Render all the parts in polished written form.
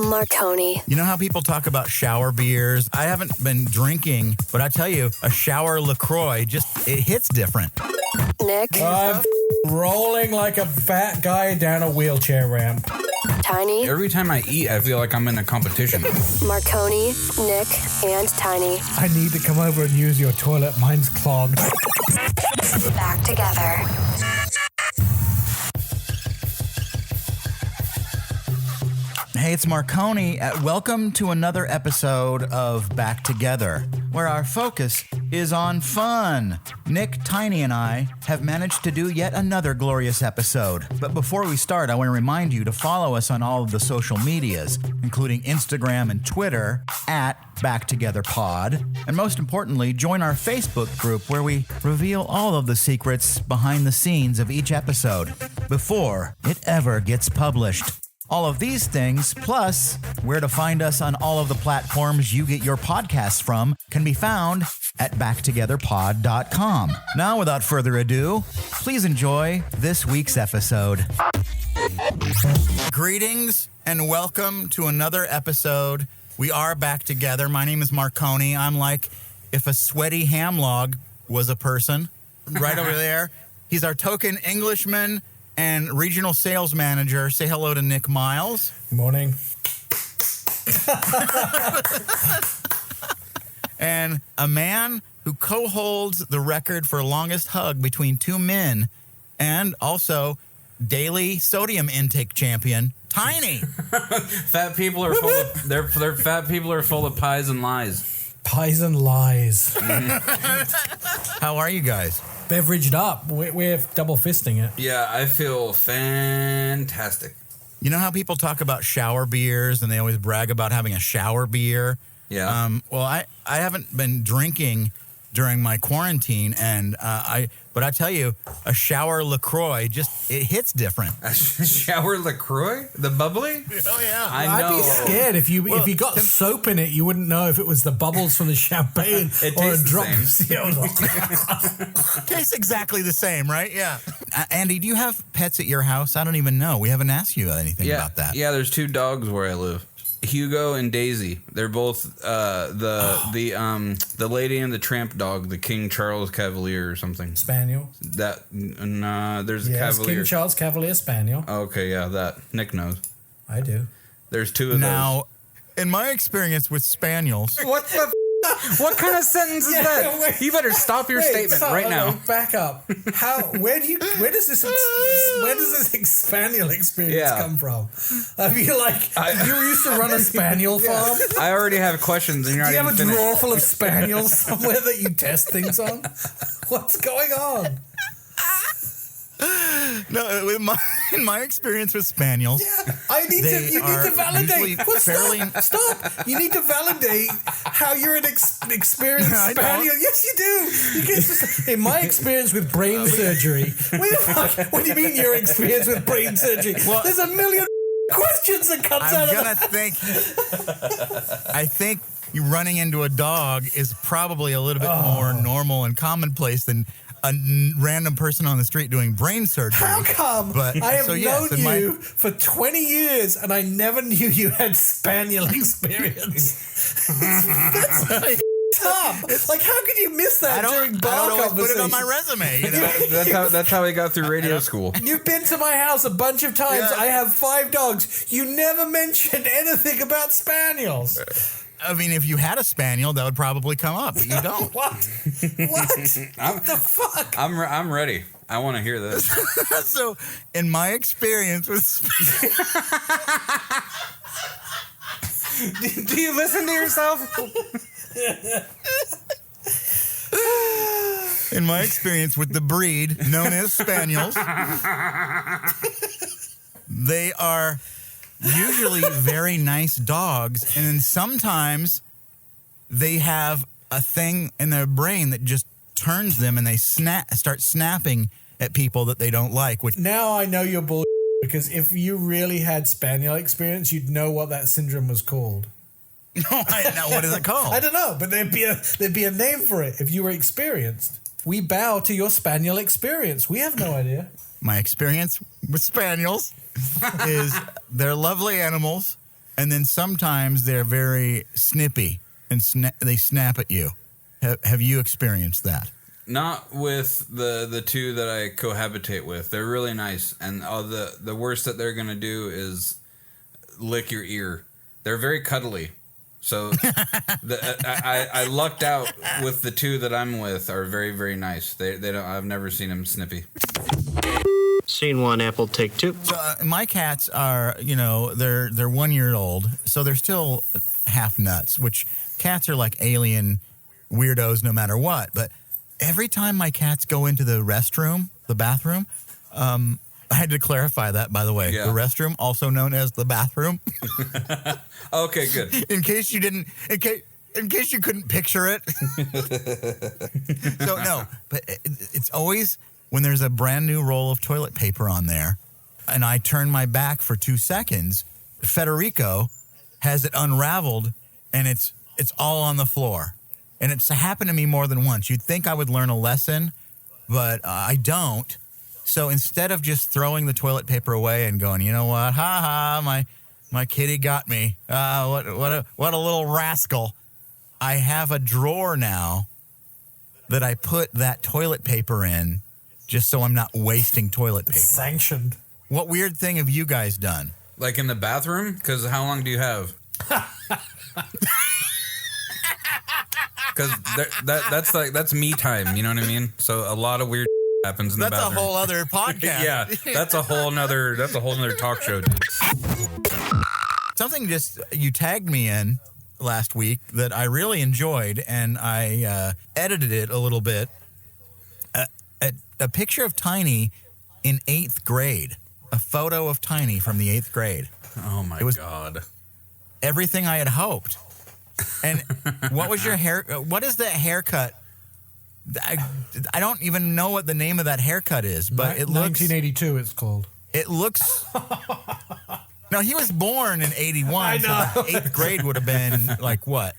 Marconi. You know how people talk about shower beers? I haven't been drinking, but I tell you, a shower LaCroix it hits different. Nick. I'm rolling like a fat guy down a wheelchair ramp. Tiny. Every time I eat, I feel like I'm in a competition. Marconi, Nick, and Tiny. I need to come over and use your toilet. Mine's clogged. Back together. Hey, it's Marconi. Welcome to another episode of Back Together, where our focus is on fun. Nick, Tiny, and I have managed to do yet another glorious episode. But before we start, I want to remind you to follow us on all of the social medias, including Instagram and Twitter at BackTogetherPod. And most importantly, join our Facebook group where we reveal all of the secrets behind the scenes of each episode before it ever gets published. All of these things, plus where to find us on all of the platforms you get your podcasts from, can be found at backtogetherpod.com. Now, without further ado, please enjoy this week's episode. Greetings and welcome to another episode. We are back together. My name is Marconi. I'm like if a sweaty ham log was a person. Right over there. He's our token Englishman and regional sales manager. Say hello to Nick Miles. Morning. And a man who co-holds the record for longest hug between two men, and also daily sodium intake champion, Tiny. Fat people are full of they're fat people are full of pies and lies. Pies and lies. How are you guys? Beveraged up. We're double fisting it. Yeah, I feel fantastic. You know how people talk about shower beers and they always brag about having a shower beer? Yeah. Well, I haven't been drinking during my quarantine, and but I tell you, a shower LaCroix it hits different. A shower LaCroix? The bubbly? Oh yeah. I'd be scared if you got soap in it, you wouldn't know if it was the bubbles from the champagne It or a tastes drop. the Tastes exactly the same, right? Yeah. Andy, do you have pets at your house? I don't even know. We haven't asked you anything about that. Yeah, there's two dogs where I live. Hugo and Daisy. They're both the Lady and the Tramp dog, the King Charles Cavalier or something. Spaniel. That there's a Yes, Cavalier. King Charles Cavalier Spaniel. Okay, yeah, that Nick knows. I do. There's two of Now, in my experience with spaniels, those. What the? What kind of sentence is that? wait. You better stop your statement right now. Back up. Where does this spaniel experience come from? I mean, you used to run a spaniel farm. I already have questions, and you're Do you not have even a finished. drawer full of spaniels somewhere that you test things on? What's going on? no, in my experience with spaniels, Yeah, you need to validate. Stop. You need to validate how you're an experienced I spaniel. don't. Yes, you do. In my experience with brain surgery. What do you mean your experience with brain surgery? Well, there's a million questions that comes out of that. I think you running into a dog is probably a little bit more normal and commonplace than a random person on the street doing brain surgery. How come? But, I have so yes, known in you for 20 years and I never knew you had spaniel experience. That's tough. Like, how could you miss that during bar I don't always put it on conversations? my resume. You know? That's how he got through radio school. You've been to my house a bunch of times. Yeah. I have 5 dogs. You never mentioned anything about spaniels. I mean, if you had a spaniel, that would probably come up, but you don't. What? What the fuck? I'm ready. I want to hear this. So, in my experience with Do you listen to yourself? in my experience with the breed known as spaniels, they are usually very nice dogs, and then sometimes they have a thing in their brain that just turns them, and they start snapping at people that they don't like. Which Now I know you're bull because if you really had spaniel experience, you'd know what that syndrome was called. no, I know what is it called? I don't know, but there'd be a name for it if you were experienced. We bow to your spaniel experience. We have no idea. My experience with spaniels is they're lovely animals. and then sometimes they're very snippy and they snap at you. Have you experienced that? Not with the two that I cohabitate with. They're really nice, and the worst that they're gonna do is lick your ear. They're very cuddly, so I lucked out with the two that I'm with. Are very, very nice. They don't. I've never seen them snippy. Scene one, Apple, take two. So, my cats are, they're 1 year old, so they're still half nuts. Which cats are like alien weirdos, no matter what, but. Every time my cats go into the bathroom, I had to clarify that, by the way. Yeah. The restroom, also known as the bathroom. Okay, good. In case you couldn't picture it. So, no, but it's always when there's a brand new roll of toilet paper on there, and I turn my back for 2 seconds, Federico has it unraveled, and it's all on the floor. And it's happened to me more than once. You'd think I would learn a lesson, but I don't. So instead of just throwing the toilet paper away and going, you know what, my kitty got me. What a little rascal. I have a drawer now that I put that toilet paper in, just so I'm not wasting toilet paper. Sanctioned. What weird thing have you guys done? Like in the bathroom? Because how long do you have? Because that's me time, you know what I mean? So a lot of weird happens in the bathroom. That's a whole other podcast. Yeah, that's a whole nother talk show, dude. Something you tagged me in last week that I really enjoyed, and I edited it a little bit. A picture of Tiny in 8th grade. A photo of Tiny from the 8th grade. Oh my God. Everything I had hoped. And what was your hair? What is that haircut? I don't even know what the name of that haircut is, but it looks 1982. It's called. It looks. No, he was born in 81. I know. So the 8th grade would have been like what?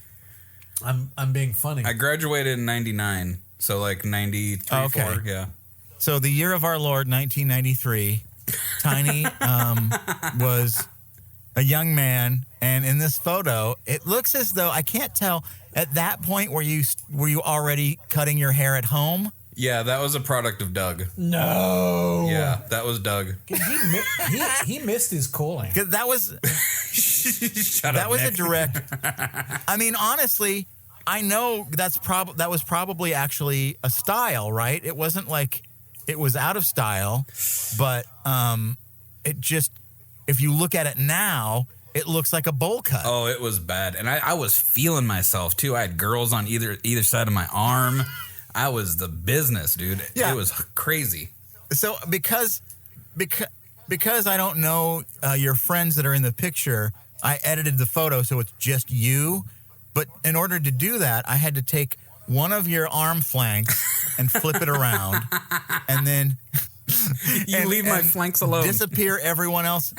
I'm being funny. I graduated in 99, so like 93, Okay. 4, yeah. So the year of our Lord, 1993, Tiny was a young man, and in this photo, it looks as though I can't tell. At that point, were you already cutting your hair at home? Yeah, that was a product of Doug. No. Yeah, that was Doug. He missed his calling. 'Cause that was a direct. I mean, honestly, I know that was probably actually a style, right? It wasn't like it was out of style, but it just, if you look at it now, it looks like a bowl cut. Oh, it was bad. And I was feeling myself, too. I had girls on either side of my arm. I was the business, dude. Yeah. It was crazy. So because I don't know your friends that are in the picture, I edited the photo so it's just you. But in order to do that, I had to take one of your arm flanks and flip it around, and then leave my flanks alone. Disappear everyone else.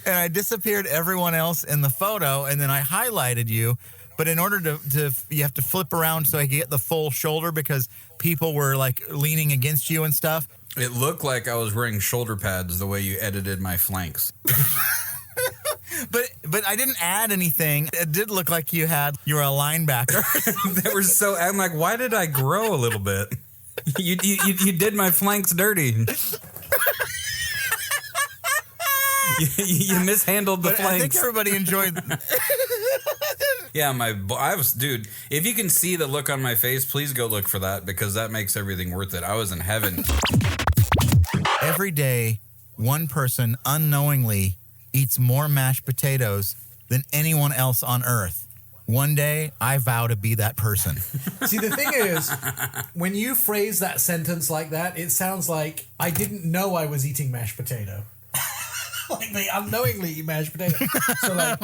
And I disappeared everyone else in the photo, and then I highlighted you. But in order to you have to flip around so I could get the full shoulder because people were like leaning against you and stuff. It looked like I was wearing shoulder pads the way you edited my flanks. But I didn't add anything. It did look like you were a linebacker. They were so. I'm like, why did I grow a little bit? You did my flanks dirty. You mishandled the but flanks. I think everybody enjoyed. Yeah, dude. If you can see the look on my face, please go look for that because that makes everything worth it. I was in heaven. Every day, one person unknowingly eats more mashed potatoes than anyone else on earth. One day, I vow to be that person. See, the thing is, when you phrase that sentence like that, it sounds like I didn't know I was eating mashed potato. Like they unknowingly eat mashed potato. So like,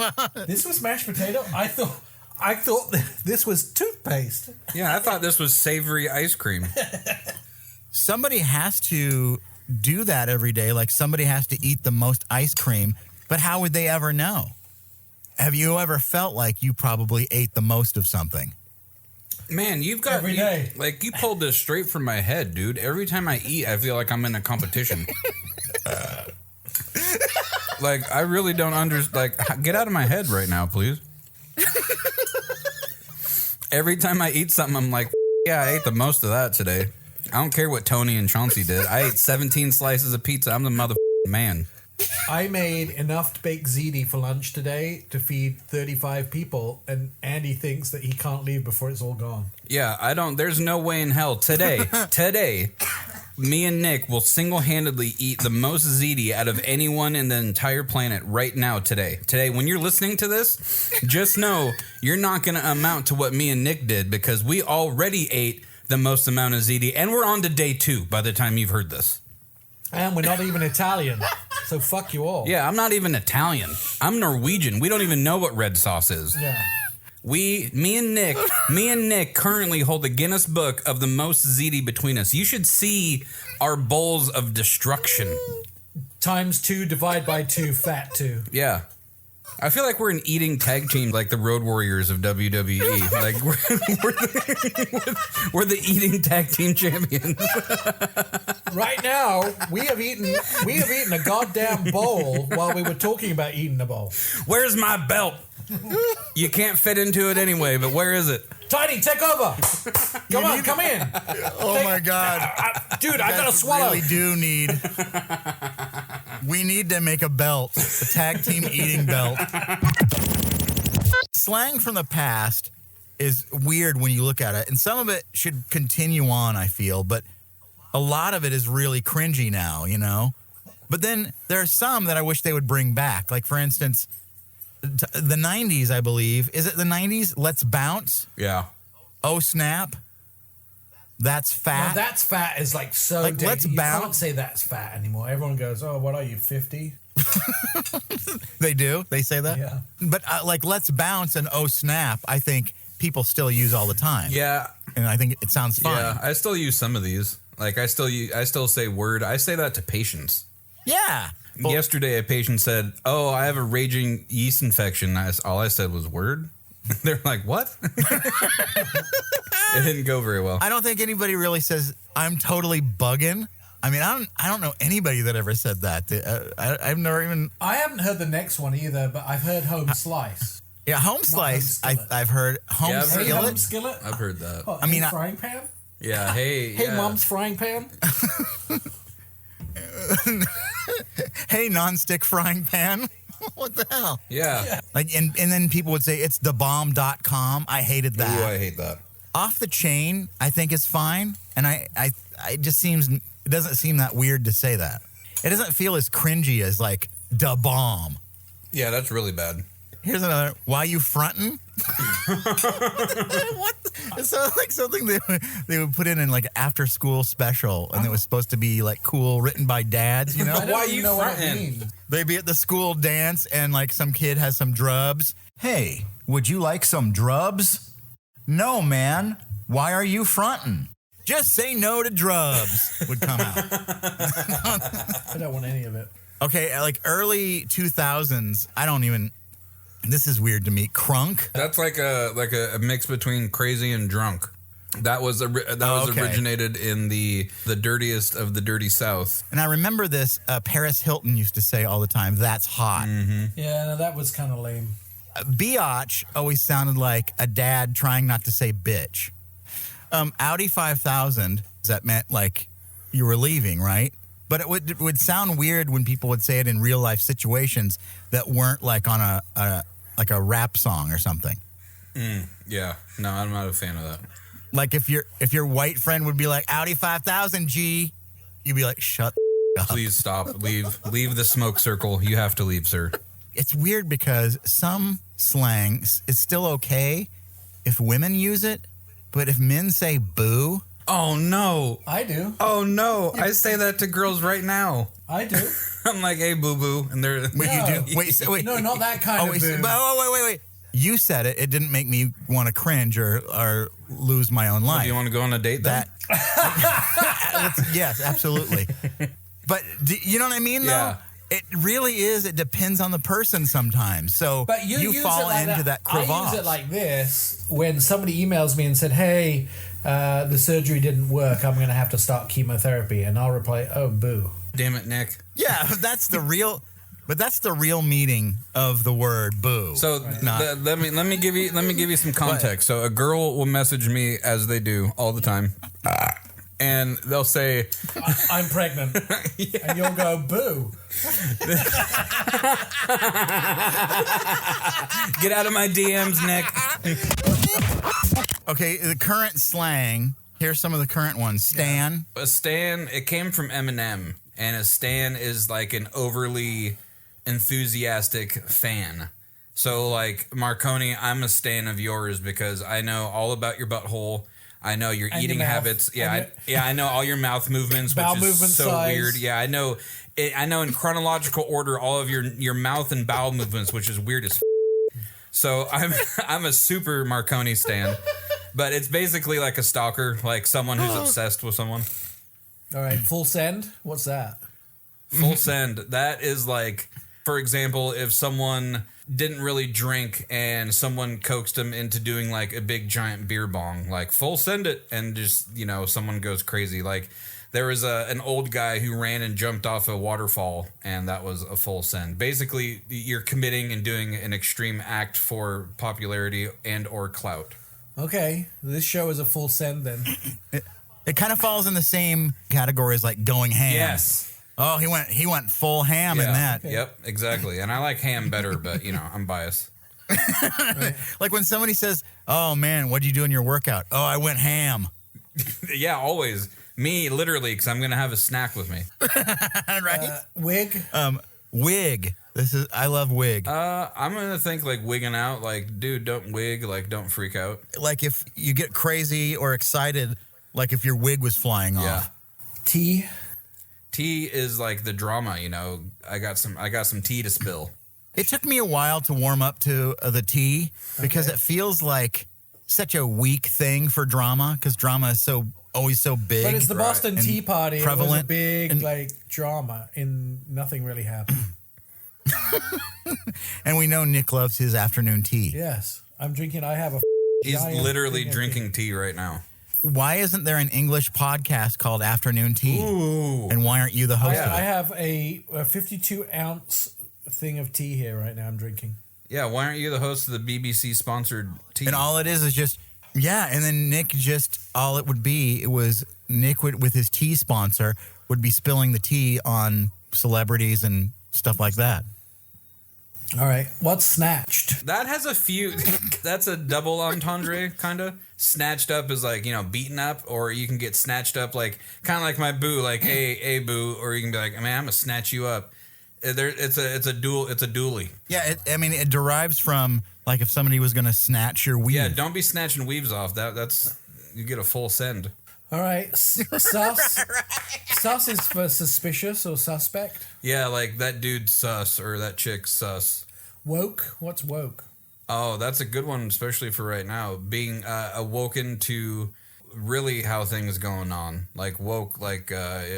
this was mashed potato? I thought this was toothpaste. Yeah, I thought this was savory ice cream. Somebody has to do that every day. Like somebody has to eat the most ice cream. But how would they ever know? Have you ever felt like you probably ate the most of something? Man, you've got Every day. Like you pulled this straight from my head, dude. Every time I eat, I feel like I'm in a competition. Like, I really don't understand. Like, get out of my head right now, please. Every time I eat something, I'm like, yeah, I ate the most of that today. I don't care what Tony and Chauncey did. I ate 17 slices of pizza. I'm the motherfucking man. I made enough baked ziti for lunch today to feed 35 people, and Andy thinks that he can't leave before it's all gone. Yeah, I don't. There's no way in hell today, me and Nick will single-handedly eat the most ziti out of anyone in the entire planet right now today. Today, when you're listening to this, just know you're not going to amount to what me and Nick did because we already ate the most amount of ziti, and we're on to day 2 by the time you've heard this. And we're not even Italian, so fuck you all. Yeah, I'm not even Italian. I'm Norwegian. We don't even know what red sauce is. Yeah. Me and Nick currently hold the Guinness Book of the most ziti between us. You should see our bowls of destruction. Times 2, divide by 2, fat 2. Yeah. I feel like we're an eating tag team like the Road Warriors of WWE. Like we're the eating tag team champions. Right now, we have eaten a goddamn bowl while we were talking about eating a bowl. Where's my belt? You can't fit into it anyway, but where is it? Tiny, take over. Come in. Oh my God. Dude, I gotta swallow. We do need. We need to make a belt, a tag team eating belt. Slang from the past is weird when you look at it, and some of it should continue on, I feel, but a lot of it is really cringy now, you know? But then there are some that I wish they would bring back. Like, for instance, the 90s, I believe. Is it the 90s? Let's bounce. Yeah. Oh, snap. That's fat. Now, that's fat is like so. Like, let's you bounce. can't say that's fat anymore. Everyone goes, "Oh, what are you, 50?" They do. They say that. Yeah. But like, let's bounce and oh snap. I think people still use all the time. Yeah. And I think it sounds fine. Yeah. I still use some of these. Like I still say word. I say that to patients. Yeah. Well, Yesterday, a patient said, "Oh, I have a raging yeast infection." All I said was word. They're like, "What?" It didn't go very well. I don't think anybody really says I'm totally bugging. I mean, I don't know anybody that ever said that. I've never even. I haven't heard the next one either, but I've heard home slice. Yeah, home slice. home skillet. I've heard home Yeah, I've heard Hey, home skillet. skillet. I've heard that. Oh, I mean, hey, I- frying pan. Yeah. Hey. Hey, yeah. mom's frying pan. Hey, nonstick frying pan. What the hell? Yeah. Like, and then people would say it's thebomb.com. I hated that. Ooh, I hate that. Off the chain, I think is fine, and I it just seems it doesn't seem that weird to say that. It doesn't feel as cringy as like da bomb. Yeah, that's really bad. Here's another. Why you frontin'? What? It sounds like something they would put in like after school special, and it was supposed to be like cool, written by dads. You know, I don't Why even you know what it frontin'? means. they'd be at the school dance, and like some kid has some drubs. Hey, would you like some drubs? No, man. Why are you frontin'? Just say no to drubs would come out. I don't want any of it. Okay, like early 2000s, I don't even. This is weird to me. Crunk. That's like a mix between crazy and drunk. That was okay. originated in the dirtiest of the dirty South. And I remember this. Paris Hilton used to say all the time, "That's hot." Yeah, no, that was kind of lame. Biatch always sounded like a dad trying not to say bitch. Audi 5000, that meant like you were leaving, right? But it would sound weird when people would say it in real life situations that weren't like on a rap song or something. Yeah, no, I'm not a fan of that. Like if your white friend would be like Audi 5000 G, you'd be like, shut up. Please stop. Leave the smoke circle. You have to leave, sir. It's weird because some slang is still okay if women use it, but if men say boo, Oh no. I do. Oh no. I say that to girls right now. I do. I'm like, hey, boo boo, and they're wait, No. you do? Wait. No, not that kind of wait, boo. wait. You said it. It didn't make me want to cringe or lose my own life. Do you want to go on a date then? Yes, absolutely. But you know what I mean, though? Yeah. It really is. It depends on the person sometimes. So But you use fall it like into that I crevasse. use it like this when somebody emails me and said, "Hey, the surgery didn't work. I'm going to have to start chemotherapy," and I'll reply, "Oh, boo." Damn it, Nick. Yeah, that's the real. But that's the real meaning of the word boo. So let me give you some context. So a girl will message me, as they do all the time, and they'll say, I'm pregnant. And you'll go, boo. "Get out of my DMs, Nick." Okay, the current slang. Here's some of the current ones. Stan. A stan, it came from Eminem, and a stan is like an overly enthusiastic fan. So like, Marconi, I'm a stan of yours because I know all about your butthole. I know your And eating your mouth. habits. Yeah, I know all your mouth movements, Bowel which is movement so size. weird. Yeah, I know in chronological order all of your mouth and bowel movements, which is weird as f-. So I'm a super Marconi stan. But it's basically like a stalker, like someone who's obsessed with someone. All right, full send. What's that? Full send. That is like, for example, if someone didn't really drink and someone coaxed them into doing like a big giant beer bong, like full send it, and just, someone goes crazy. Like there was an old guy who ran and jumped off a waterfall, and that was a full send. Basically, you're committing and doing an extreme act for popularity and or clout. Okay, this show is a full send then. It kind of falls in the same category as like going ham. Yes. Oh, he went full ham in that. Okay. Yep, exactly. And I like ham better, but I'm biased. Like when somebody says, "Oh man, what'd you do in your workout?" "Oh, I went ham." Yeah, always. Me, literally, because I'm going to have a snack with me. Right? Wig? Wig. I love wig. I'm going to think like wigging out. Like, dude, don't wig. Like, don't freak out. Like if you get crazy or excited, like if your wig was flying off. Tea? Tea is like the drama, I got some tea to spill. It took me a while to warm up to the tea because it feels like such a weak thing for drama, because drama is always so big. But it's the Boston and Tea Party. It was a prevalent big and- drama, and nothing really happened. And we know Nick loves his afternoon tea. Yes, I'm drinking. I have a. He's giant literally thing of drinking tea right now. Why isn't there an English podcast called Afternoon Tea? Ooh. And why aren't you the host of it? I have a 52-ounce thing of tea here right now. I'm drinking. Yeah, why aren't you the host of the BBC sponsored tea? And all it is just, and then Nick all it would be, it was Nick with his tea sponsor would be spilling the tea on celebrities and stuff like that. All right, what's snatched? That has a few. That's a double entendre, kind of. Snatched up is like, beaten up, or you can get snatched up, like kind of like my boo, like hey boo, or you can be like, man, I'm gonna snatch you up. It's a dually. Yeah, it derives from like if somebody was going to snatch your weave. Yeah, don't be snatching weaves off. That's you get a full send. All right, sus. Sus is for suspicious or suspect. Yeah, like that dude sus or that chick sus. Woke. What's woke? Oh, that's a good one, especially for right now. Being awoken to really how things going on, like woke, like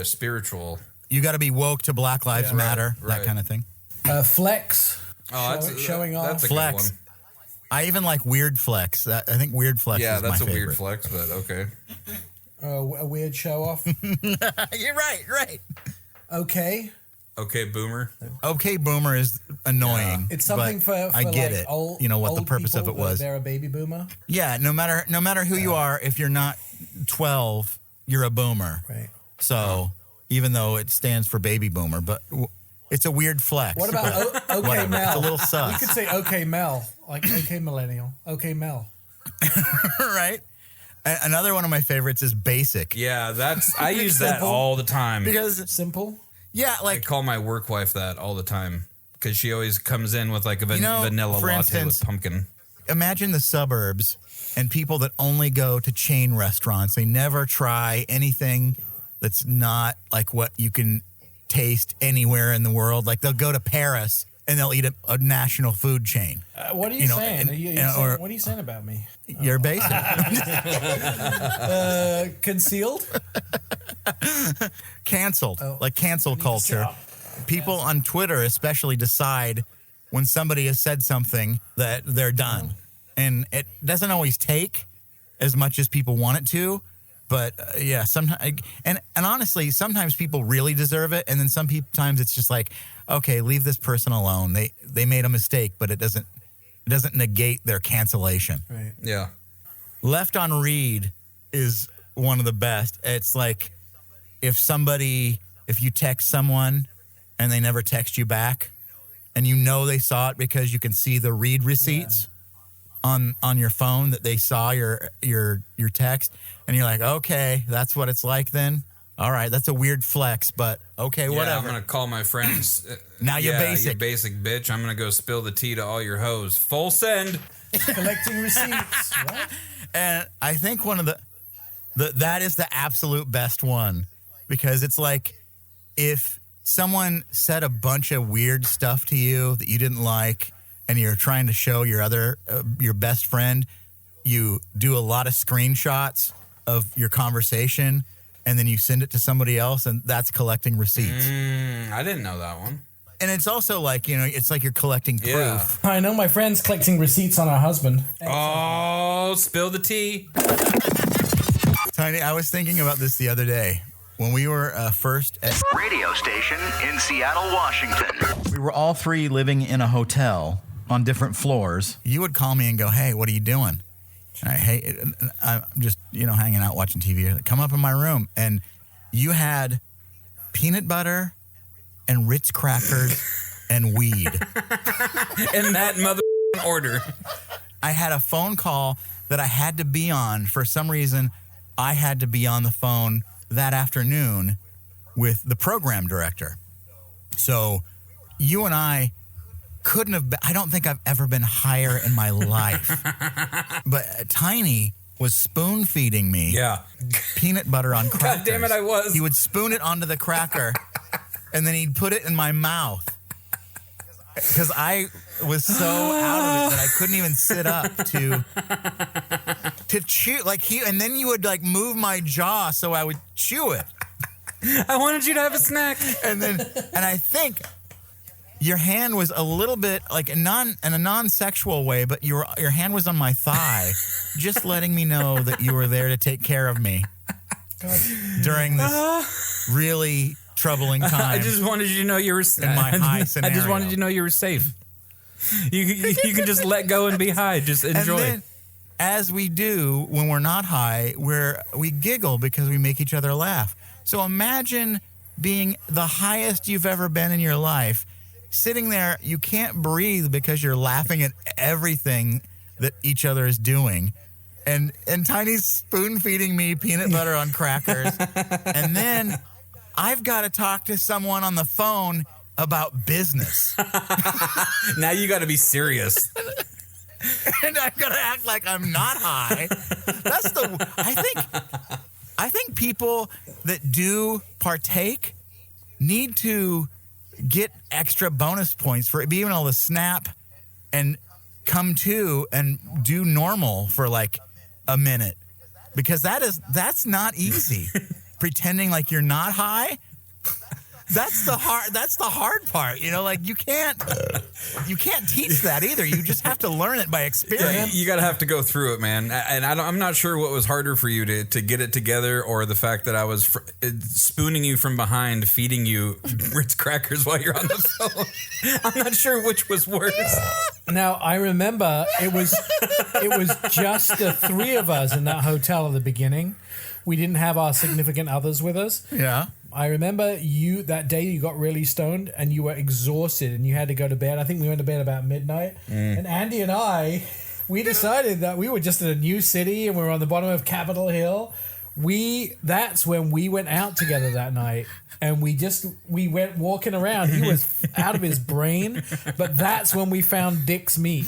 spiritual. You got to be woke to Black Lives Matter, right. that kind of thing. Flex. Oh, showing off. That's a Flex. good one. I even like weird flex. I think weird flex Yeah, is my that's a favorite. weird flex, but okay. A weird show off. You're right. Okay. Okay, boomer. Okay, boomer is annoying. It's something but for I get like it. Old, what the old purpose of people it was. that They're a baby boomer. Yeah, no matter who you are, if you're not 12, you're a boomer. Right. So even though it stands for baby boomer, but it's a weird flex. What about okay Whatever. Mel? It's a little sus. You could say okay Mel, like okay millennial, okay Mel. Right? Another one of my favorites is basic. Yeah, I use that Simple. all the time. Because, Simple. yeah, I like, call my work wife that all the time because she always comes in with like a vanilla for latte instance, with pumpkin. imagine the suburbs and people that only go to chain restaurants. They never try anything that's not like what you can taste anywhere in the world. Like they'll go to Paris and they'll eat a national food chain. What are you saying? or- What are you saying about me? You're basic. Concealed? Canceled. Like cancel You can say, culture. "Oh, People on Twitter especially decide when somebody has said something that they're done. And it doesn't always take as much as people want it to, But yeah, sometimes and honestly, sometimes people really deserve it, and then sometimes it's just like, okay, leave this person alone. They made a mistake, but it doesn't negate their cancellation. Right. Yeah. Left on read is one of the best. It's like if you text someone and they never text you back, and you know they saw it because you can see the read receipts on your phone that they saw your text, and you're like, okay, that's what it's like then. All right, that's a weird flex, but okay, Yeah, whatever. I'm gonna call my friends. Now you're basic. You basic bitch. I'm gonna go spill the tea to all your hoes. Full send. Collecting receipts, right? And I think one of that is the absolute best one, because it's like if someone said a bunch of weird stuff to you that you didn't like, and you're trying to show your best friend, you do a lot of screenshots of your conversation, and then you send it to somebody else, and that's collecting receipts. I didn't know that one. And it's also like, it's like you're collecting proof. Yeah. I know my friend's collecting receipts on her husband. Oh, spill the tea. Tiny, I was thinking about this the other day. When we were first at Radio station in Seattle, Washington. we were all three living in a hotel on different floors, you would call me and go, hey, what are you doing? And I'm just, hanging out watching TV. Come up in my room. And you had peanut butter and Ritz crackers and weed. In that mother order. I had a phone call that I had to be on. For some reason, I had to be on the phone that afternoon with the program director. So you and I couldn't have been, I don't think I've ever been higher in my life. But Tiny was spoon feeding me Yeah. peanut butter on crackers. God damn it, I was. He would spoon it onto the cracker and then he'd put it in my mouth. Because I was so out of it that I couldn't even sit up to chew. And then you would move my jaw so I would chew it. I wanted you to have a snack. And I think your hand was a little bit in a non-sexual way, but your hand was on my thigh, just letting me know that you were there to take care of me during this really troubling time. I just wanted you to know you were in my high I scenario. just wanted you to know you were safe. You can just let go and be high. Just enjoy. And then, as we do when we're not high, we giggle because we make each other laugh. So imagine being the highest you've ever been in your life, sitting there, you can't breathe because you're laughing at everything that each other is doing. And Tiny's spoon feeding me peanut butter on crackers. And then I've got to talk to someone on the phone about business. Now you got to be serious. And I've got to act like I'm not high. I think people that do partake need to get extra bonus points for being able to snap and come to and do normal for a minute, because that's not easy. Pretending like you're not high. That's the hard part. You can't teach that either. You just have to learn it by experience. You gotta have to go through it, man. And I'm not sure what was harder for you to get it together, or the fact that I was spooning you from behind, feeding you Ritz crackers while you're on the phone. I'm not sure which was worse. Now, I remember it was just the three of us in that hotel at the beginning. We didn't have our significant others with us. Yeah. I remember that day you got really stoned and you were exhausted and you had to go to bed. I think we went to bed about midnight. And Andy and I, we decided that we were just in a new city and we were on the bottom of Capitol Hill. That's when we went out together that night. And we went walking around. He was out of his brain, but that's when we found Dick's meat.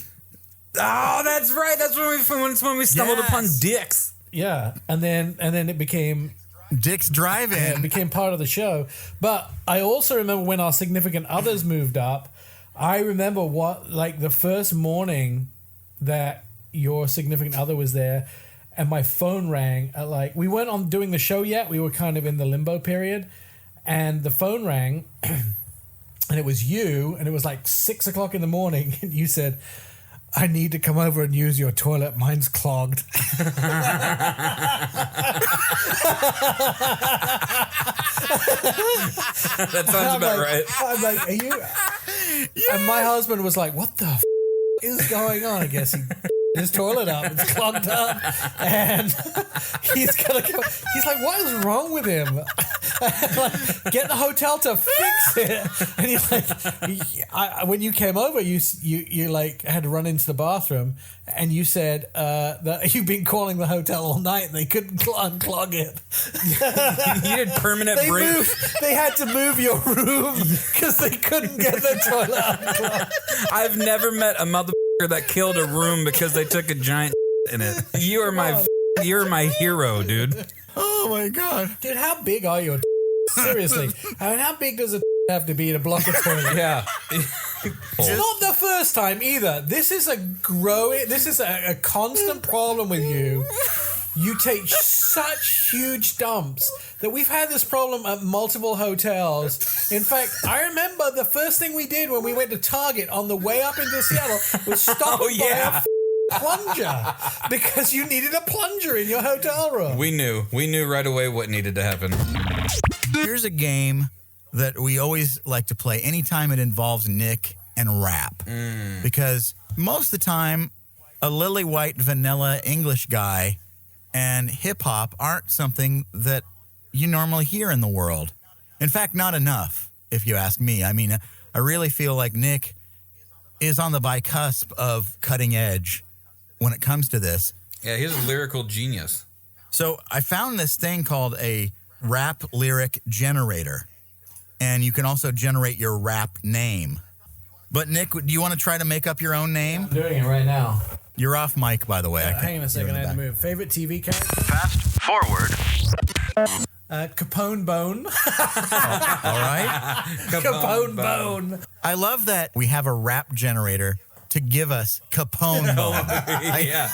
Oh, that's right. That's when we stumbled upon Dick's. Yeah, and then it became Dick's Drive-In. it became part of the show. But I also remember when our significant others moved up. I remember the first morning that your significant other was there, and my phone rang at we weren't on doing the show yet. We were kind of in the limbo period, and the phone rang, and it was you, and it was 6 o'clock in the morning, and you said, I need to come over and use your toilet. Mine's clogged. That sounds about right. I'm like, are you? And my husband was like, what the is going on? I guess his toilet up. It's clogged up. And he's like, what is wrong with him? Like, get the hotel to fix it. And he's like, when you came over, you like had to run into the bathroom, and you said that you've been calling the hotel all night and they couldn't unclog it. You did permanent break. They had to move your room because they couldn't get the toilet unclogged. I've never met a motherfucker that killed a room because they took a giant in it. You're my hero, dude. Oh my god, dude, how big are your? Seriously, I mean, how big does it have to be in a block of toilet? Yeah. It's not the first time either. This is a constant problem with you. You take such huge dumps that we've had this problem at multiple hotels. In fact, I remember the first thing we did when we went to Target on the way up into Seattle was stop by a plunger because you needed a plunger in your hotel room. We knew right away what needed to happen. Here's a game that we always like to play anytime it involves Nick and rap. Because most of the time, a lily white vanilla English guy and hip-hop aren't something that you normally hear in the world. In fact, not enough, if you ask me. I mean, I really feel like Nick is on the bicusp of cutting edge when it comes to this. Yeah, he's a lyrical genius. So I found this thing called a rap lyric generator, and you can also generate your rap name. But Nick, do you want to try to make up your own name? I'm doing it right now. You're off mic, by the way. Hang on a second, I had to move. Favorite TV character? Fast forward. Capone Bone. All right. Capone Bone. I love that we have a rap generator to give us Capone Bone. Yeah.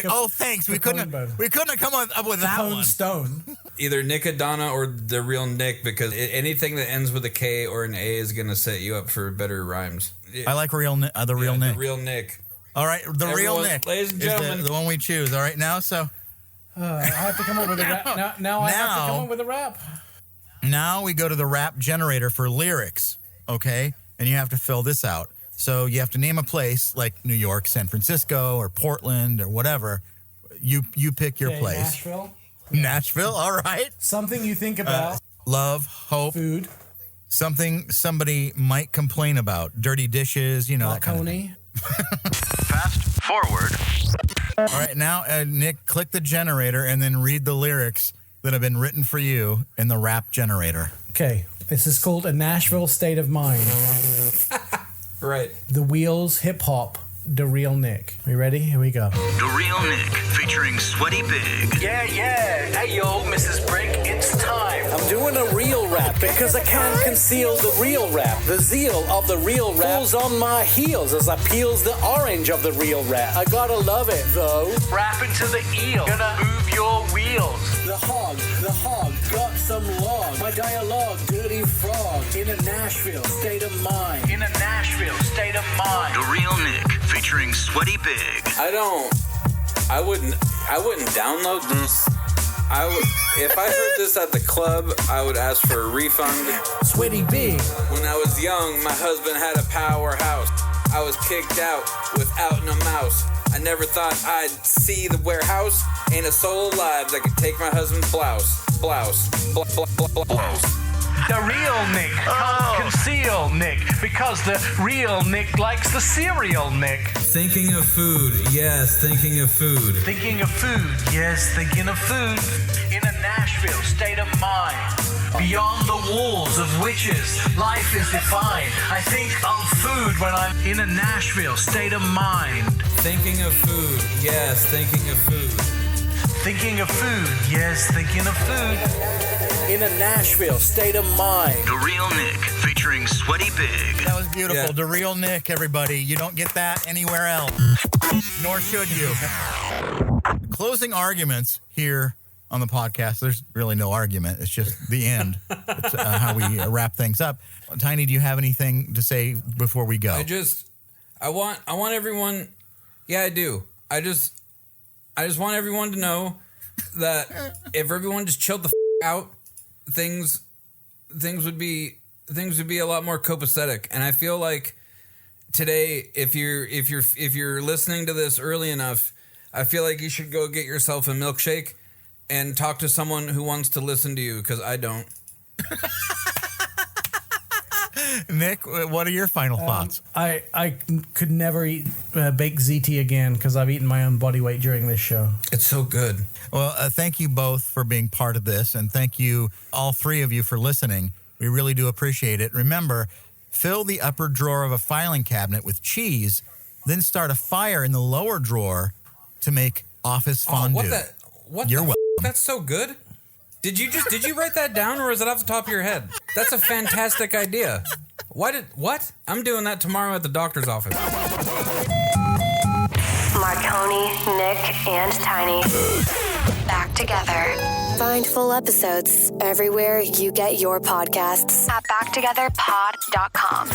Oh, thanks. We couldn't have come up with that Capone one. Stone. Either Nickadonna or the real Nick, because anything that ends with a K or an A is going to set you up for better rhymes. I like the real Nick. The real Nick. All right, real Nick. Ladies and gentlemen. Is the one we choose. All right, now, so. I have to come up with a rap. Now I have to come up with a rap. Now we go to the rap generator for lyrics, okay? And you have to fill this out. So you have to name a place like New York, San Francisco, or Portland, or whatever. You pick your place. Nashville. Nashville, all right. Something you think about. Love, hope. Food. Something somebody might complain about. Dirty dishes, you know, that kind of thing. Fast forward. All right, now, Nick, click the generator and then read the lyrics that have been written for you in the rap generator. Okay, this is called A Nashville State of Mind. Right. The Wheels Hip Hop, The Real Nick. We ready? Here we go. The Real Nick featuring Sweaty Pig. Yeah. Hey, yo, Mrs. Brick, it's time. I'm doing a real rap because I can't conceal the real rap. The zeal of the real rap falls on my heels as I peels the orange of the real rap. I gotta love it, though. Rapping to the eel. Gonna move your wheels. The hog, got some log. My dialogue, dirty frog. In a Nashville state of mind. In a Nashville state of mind. The Real Nick featuring Sweaty Pig. I wouldn't download this. If I heard this at the club, I would ask for a refund. Sweaty Pig. When I was young, my husband had a powerhouse. I was kicked out without no mouse. I never thought I'd see the warehouse. Ain't a soul alive that could take my husband's blouse. The Real Nick can't conceal Nick because the real Nick likes the cereal Nick. Thinking of food, yes, thinking of food. Thinking of food, yes, thinking of food. In a Nashville state of mind. Beyond the walls of witches, life is defined. I think of food when I'm in a Nashville state of mind. Thinking of food, yes, thinking of food. Thinking of food, yes, thinking of food. In a Nashville state of mind. The Real Nick featuring Sweaty Pig. That was beautiful. Yeah. The Real Nick, everybody. You don't get that anywhere else. Nor should you. Closing arguments here on the podcast. There's really no argument. It's just the end. It's how we wrap things up. Tiny, do you have anything to say before we go? I want everyone Yeah, I do. I just want everyone to know that if everyone just chilled the out, things would be a lot more copacetic. And I feel like today, if you're listening to this early enough, I feel like you should go get yourself a milkshake and talk to someone who wants to listen to you, because I don't. Nick, what are your final thoughts? I could never eat baked ZT again because I've eaten my own body weight during this show. It's so good. Well, thank you both for being part of this, and thank you, all three of you, for listening. We really do appreciate it. Remember, fill the upper drawer of a filing cabinet with cheese, then start a fire in the lower drawer to make office fondue. You're welcome. That's so good. Did you write that down, or is it off the top of your head? That's a fantastic idea. What? I'm doing that tomorrow at the doctor's office. Marconi, Nick, and Tiny. Back together. Find full episodes everywhere you get your podcasts at backtogetherpod.com.